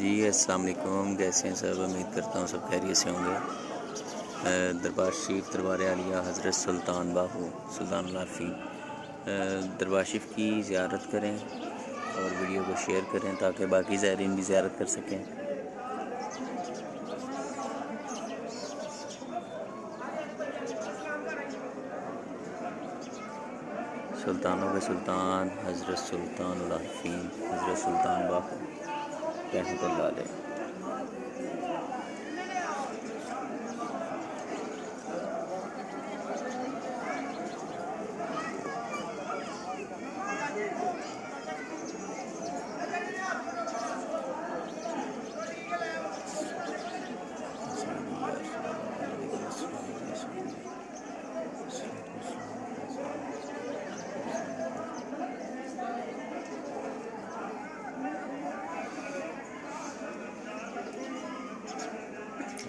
जी अस्सलाम वालेकुम, कैसे हैं सब। उम्मीद करता हूँ सब खैरियत से होंगे। दरबार शरीफ दरबार आलिया हज़रत सुल्तान बाहू सुल्तान लाफी दरबार शरीफ की ज़ियारत करें और वीडियो को शेयर करें ताकि बाकी ज़ायरीन भी ज़ियारत कर सकें। सुल्तानों के सुल्तान हज़रत सुल्तान लाफी हज़रत सुल्तान बाहू रहमतुल्लाह अलैह।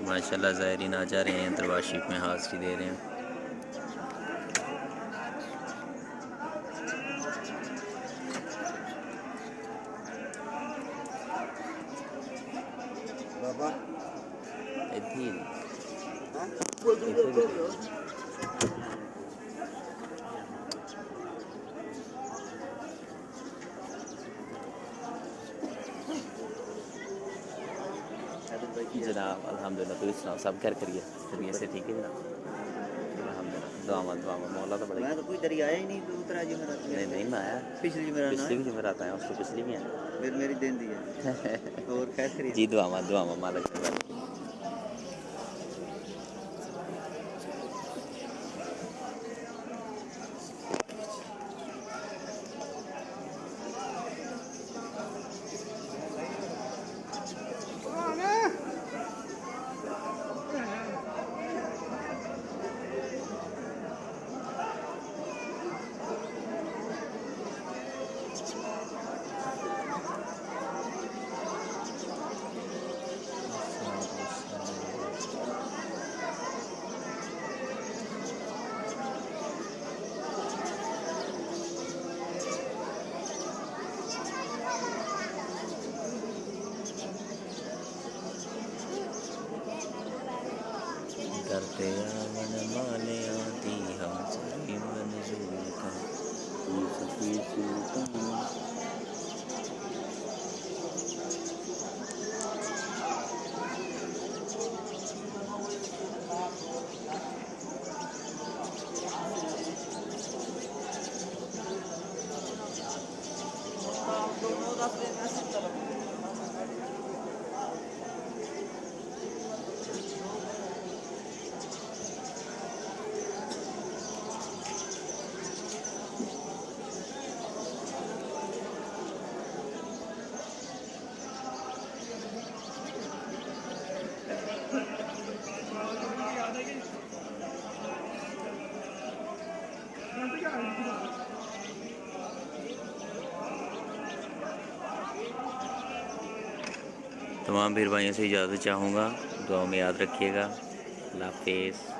माशाल्लाह ज़ायरीन आ जा रहे हैं, दरबार शरीफ में हाज़री दे रहे हैं। बाबा जनाब अल्हम्दुलिल्लाह, तो इस सब घर करिए तबीयत से ठीक है जनाब। अल्हम्दुलिल्लाह दुआ मौला तो बड़ी। मैं तो कोई दरिया ही नहीं, तो उतरा जो मेरा नहीं नहीं मैं आया पिछली मेरा पिछली भी जुमेरात आया, उसको पिछली भी आया। फिर मेरी दिन दी है और खैर खरीद जी दुआ मालिक से बात। करते आवन माने आती हाज़री मंजूर का सफी सुल्तान। तमाम भीर भाइयों से इजाज़त चाहूँगा, दुआ में याद रखिएगा। अल्लाह हाफ़िज़।